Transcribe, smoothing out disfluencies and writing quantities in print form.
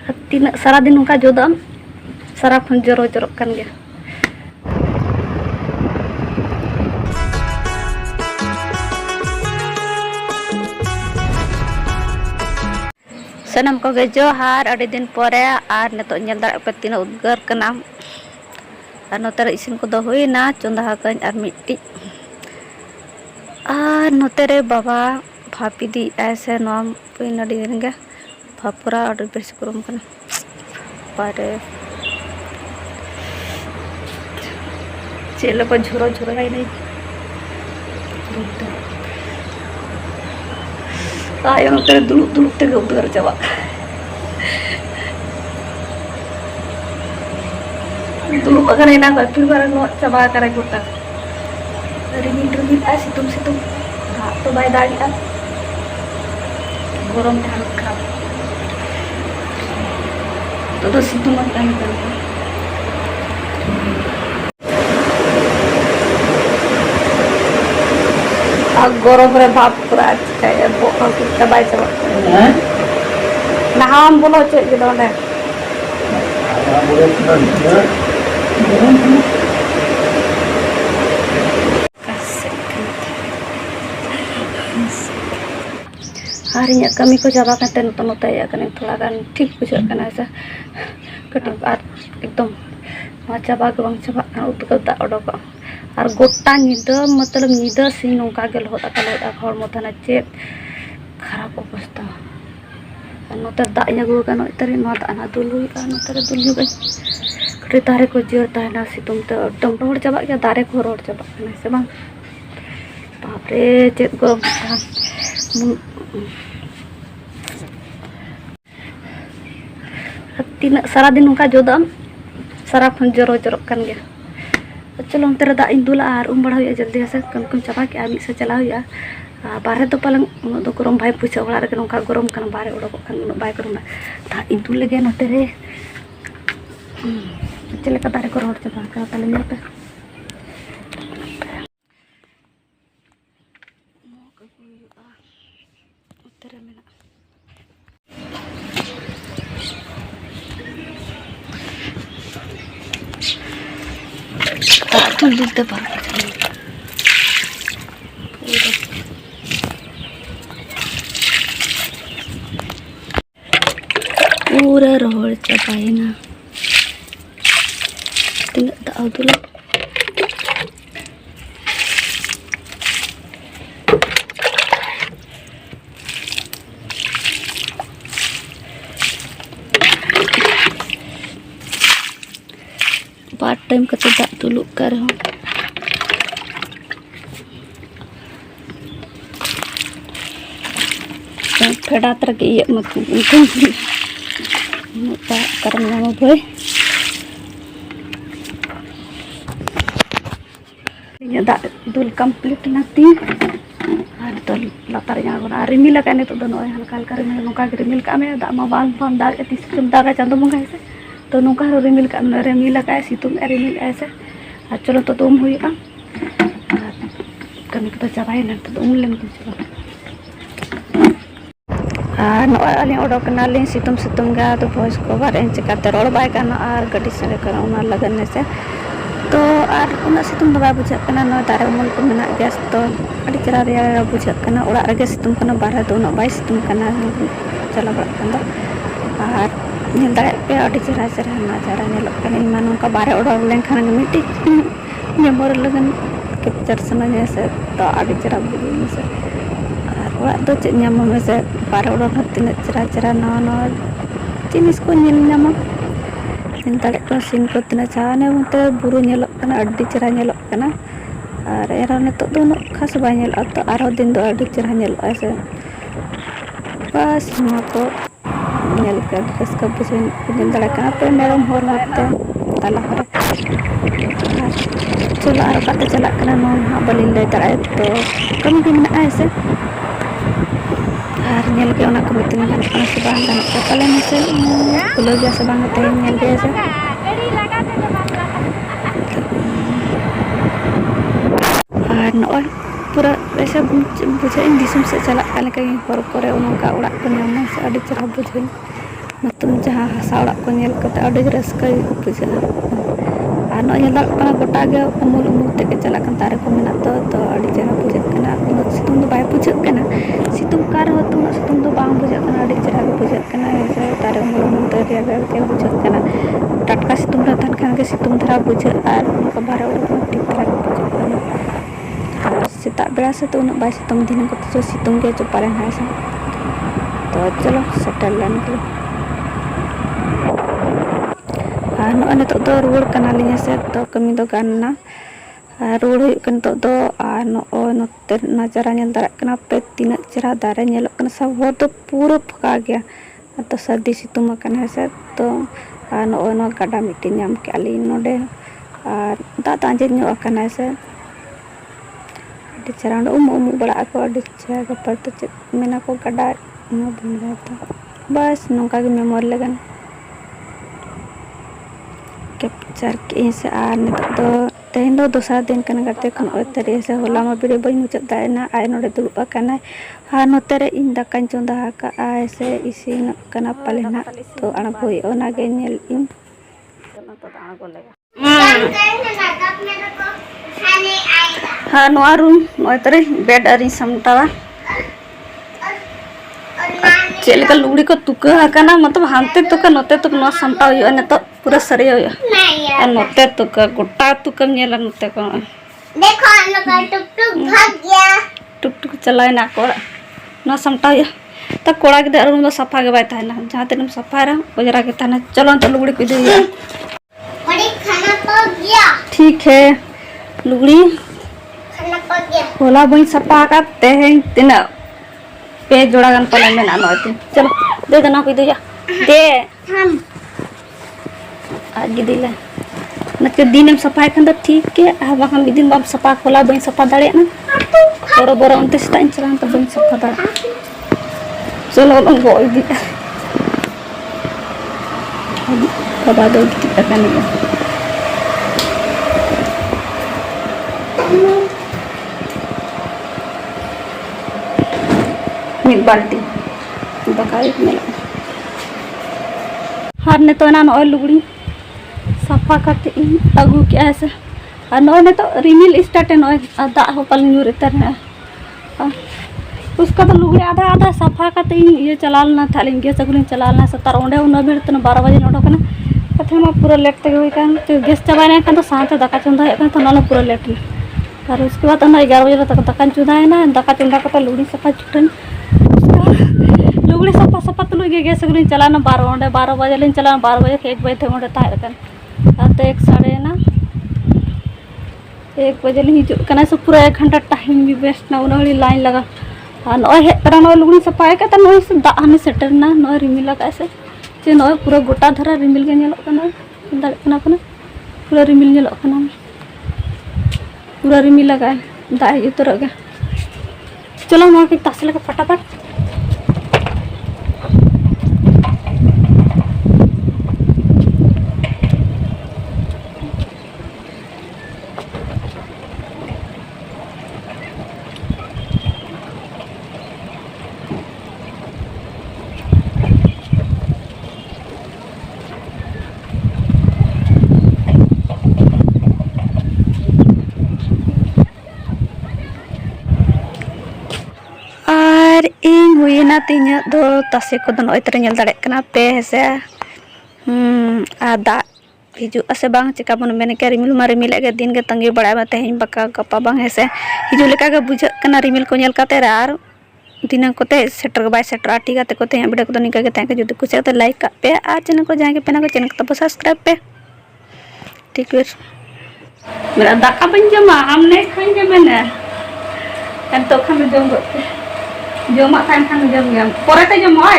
Tina sara din nungka jodam sara khon jorok kan gya. Sanam ko ge johar adi din pore ar netok nyel dara pe tina udgar kana ar noter isin ko do hoina chonda hakan ar mitti ar notere baba bhapi di aise nom puina di ringa bhapura order besi kurum kana pare चेलो को zero zero आई नहीं आयो तेरे दुलुक दुलुक ते उधर जावा दुलुक अगर ना फिर बार नो चबा करे गोटा रिमिल आ सितुम हाँ तो बाय दाड़ी आ गरम ते हालत खराब तो सितुम मत आने कर गरम रे भाप पूरा चिकाया बोल के बाय चबा ना हम बोलो चे के Donde hari nya kami ko jaba kan ten tono ya kan थोड़ा kan ठीक बुझा kan ऐसा कटिंग आर एकदम माचा बाग बंग चबा kan उत का दा ओडो और गोटा निदा मतलब निदा सी नौका गेल होता कले हर मथाना चेत खराब अवस्था नोतर दा यागु का नोतर नो दा ना दुलुई का नोतर दुलु गई कटे तारे को जियर ताना सितुम तो एकदम रोड चबा के दारे को रोड चबा ना से बांग बाप रे चेत गरम तीन सारा दिन नौका जोदम सारा खन जरो kan गया चलो हम तेरा दा इंदुला और बढ़ा हुआ जल्दी से कम चाबा के आमी से चला हुआ बारे तो पलंग उन गरम भाई पूछा ओड़ा रे नौका गरम kan बारे ओडोक kan उन बाय गरम दा इंदुल लगे नोते रे चले का दारे को रोड चाबा का तले ने पे तेरे में तुलते पर पूरा रोड चबाई ना तीन दाव तुला पार्ट टाइम कते दा तुलुक कर हो फेड़ा तर के ये मत मुता करना मो भाई ये दा दुल कंप्लीट नाती और तो लातार या गोना रिमिल का ने तो दोनो हल्का हल्का रिमिल नोका रिमिल का में दा मा बाल बाल दा एती सितुम दा चांदो मंगा ऐसे तो नौका रिमिल का रिमिल का सितुम रिमिल ऐसे चलो तो तुम हुई कमी तो चाबाई ना तो उम लेन को चलो नॉय ओडोक नाली सितुम सितुम गा तो वॉइस कवर इन चिकाते रोड बाय काना और गड्डी से कर उना लगने से तो और उना सितुम दबा बुझा कना न दारे उमल को मेना गैस तो अड़ी चरा रे बुझा कना ओड़ा रे सितुम कना बारे तो न बाय सितुम कना चला बड़ा कना और नेल दारे पे अड़ी चरा चरा ना चरा नेल कना इमान का बारे ओडो लेन खाना मिट्टी नेमोर लगन कैप्चर सना से तो अड़ी चरा बुझी से और तो चे ᱧᱟᱢ में से बारे ओडो तीन चरा चरा ना जिनिस को नेल ᱧᱟᱢ इन दारे को सीन को तीन चाने उनते बुरु नेल कना अड़ी चरा नेल कना और एरा ने तो दोनों खास बाय नेल तो आरो दिन दो अड़ी चरा नेल ऐसे बस नो को नेल कर इसका बुझे दिन दारे कना पे मेरम होर होते ताला पर चलो आरो काते चला कना नो हा बलिन ले तारे तो कम के में ऐसे और नेल के उना को मितना गान कना से बांग गान को तले में से कुलो जैसे बांग ते नेल के ऐसे और नो पूरा ऐसे बुझे इन दिसम से चला काले के पर करे उनका उड़ा को नाम से अड़ी चरा बुझे तुम जहाँ हसा ओड़ा को नेल कते अड़ी रस्का बुझा और नौ नेल कना गोटा गे उमुल उमुल ते चला कन तारे को मेना तो अड़ी चेहरा बुझा कना उन सितुम दो बाय बुझा कना सितुम कार हो तुम सितुम दो बांग बुझा कना अड़ी चेहरा बुझा कना ऐसे तारे उमुल उमुल ते रे के बुझा कना टटका सितुम रे तन खान के सितुम धरा बुझा और उनका बारे उड़ ठीक तरह बुझा कना सेता बेड़ा से तो उन बाय सितुम दिन को तो सितुम के चुपारे है से तो चलो सेटल लेन के ᱱᱚᱜᱼᱚᱭ ᱱᱤᱛᱚᱜ ᱫᱚ ᱨᱩᱣᱟᱹᱲ ᱠᱟᱱᱟᱞᱤᱧ ᱦᱮᱸᱥᱮ ᱛᱚ ᱠᱟᱹᱢᱤ ᱫᱚ ᱜᱟᱱ ᱱᱟ ᱨᱩᱣᱟᱹᱲ ᱦᱩᱭᱩᱜ ᱠᱟᱱᱟ ᱱᱤᱛᱚᱜ ᱫᱚ ᱟᱨ ᱱᱚᱜᱼᱚᱭ ᱱᱚᱛᱮ ᱱᱟᱡᱟᱨᱟ ᱧᱮᱞ ᱫᱟᱲᱮᱭᱟᱜ ᱠᱟᱱᱟ ᱯᱮ ᱛᱤᱱᱟᱹᱜ ᱪᱮᱦᱨᱟ ᱫᱟᱨᱮ ᱧᱮᱞᱚᱜ ᱠᱟᱱᱟ ᱥᱮ ᱦᱚᱨ ᱫᱚ ᱯᱩᱨᱟᱹ ᱯᱷᱟᱸᱠᱟ ᱜᱮᱭᱟ ᱛᱚ ᱥᱟᱹᱨᱫᱤ ᱥᱤᱛᱩᱝ ᱟᱠᱟᱱᱟ ᱦᱮᱸᱥᱮ ᱛᱚ ᱟᱨ ᱱᱚᱜᱼᱚᱭ ᱱᱚᱣᱟ ᱜᱟᱰᱟ ᱢᱤᱫᱴᱮᱱ ᱧᱟᱢ ᱠᱮᱜᱼᱟ ᱞᱤᱧ ᱱᱚᱰᱮ ᱟᱨ ᱫᱟᱜ ᱫᱚ ᱟᱸᱡᱮᱫ ᱧᱚᱜ ᱟᱠᱟᱱᱟ ᱦᱮᱸᱥᱮ ᱟᱹᱰᱤ ᱪᱮᱦᱨᱟ ᱚᱸᱰᱮ ᱩᱢᱩᱜ ᱵᱟᱲᱟᱜ ᱟᱠᱚ ᱟᱹᱰᱤ ᱪᱮᱦᱨᱟ ᱜᱟᱯᱟ ᱫᱚ ᱪᱮᱫ ᱢᱮᱱᱟ ᱠᱚ ᱜᱟᱰᱟ ᱚᱱᱟ ᱵᱟᱹᱧ ᱵᱟᱲᱟᱭᱟ ᱛᱚ ᱵᱟᱥ ᱱᱚᱝᱠᱟ ᱜᱮ ᱢᱮᱢᱳᱨᱤ ᱞᱟᱜᱟᱱ कैप्चर के से आर नितो दो तेन दो दोसर दिन कन गते खन ओतरे से होला मा वीडियो बई मुचाद दायना आय नोडे दुरुब आकाना हा नोतरे इन दाकान चोंदा का आय से इसिन कना पालेना तो अणगोय ओना गे नेल इन चलो तो अणगो लेगा हा नोआ रूम ओतरे बेड अरी समटावा चेलका लुगड़ी को तुका हकाना मतलब हानते तुका नोते तुक नो समटा हुई ने तो पूरा सरे हुई और नोते तुका गोटा तुका नेला नोते को देखो हम लोग का टुक टुक भाग गया टुक टुक चलाए ना को नो समटा हुई तो कोड़ा के रूम दो सफा के बाय थाना जहां तेनम सफा रहा ओजरा के थाना चलो तो लुगड़ी को दे बड़ी खाना पक गया ठीक है लुगड़ी खाना पक गया होला बई सफा करते हैं तिना पे जोड़ा गन पले में ना नोती चलो दे देना कोई दे जा दे हम आगे दिला नके दिन में सफाई खंद ठीक के आ बाखन दिन बाप सफा खोला बई सफा दाड़े ना बरो बरो उनते स्टाइन चला तो बई सफा दाड़ा चलो हम गोई दी बाबा दो की तक नहीं मिल बाल्टी बकाई में हर ने तो ना नॉय लुगड़ी सफा करते अगू के ऐसे और नॉय तो रिमिल स्टार्ट है नॉय दा हो पल न्यू रहता है उसका तो लुगड़ी आधा आधा सफा करते ये चलाना था लेकिन गैस अगुन चलाना सतार ओंडे उन बेड़ तो 12 बजे नोडो कना कथे मा पूरा लेट तक होई कान तो गैस चबाने कान तो साथ दाका चंदा है तो ना पूरा लेट और उसके बाद ना 11 बजे तक दाका चुदा है ना दाका चंदा करते लुगड़ी सफा छुटन लुगड़ी सफा सफा तो लुगे गैस अगुन चलाना 12 बजे लेन चलाना 12 बजे के 1 बजे थे ओंडे ताहे कान तो 1 साढ़े ना 1 बजे ले हिजु कना से पूरा 1 घंटा टाइम भी वेस्ट ना उन लाइन लगा और नॉय हे करा नॉय लुगड़ी सफाई का नॉय से दा हने सेटर ना नॉय रिमिल लगा ऐसे जे नॉय पूरा गोटा धरा रिमिल के नेलो कना दाड़ कना कना पूरा रिमिल नेलो कना पूरा रिमिल लगा दा उतर गया चलो नॉय के तास लगा फटाफट हुईना तीन दो तासे को दोनों इतने नेल दाड़े कना पे से दा हिजु असे बांग चिका बन मेने के रिमिल मा रिमिल के दिन के तंगी बड़ा मते हिं बका गपा बांग है से हिजु लेका के बुझ कना रिमिल को नेल काते आर दिन कोते सेटर बाय सेटर आटी गाते कोते वीडियो को निका के थैंक यू जदि कुछ तो लाइक का पे आ चैनल को जाके पेना को चैनल को सब्सक्राइब पे ठीक है मेरा दाका बन जमा हमने खाएंगे मैंने kan to kan jom jom mak kan jom jam pore te jom oi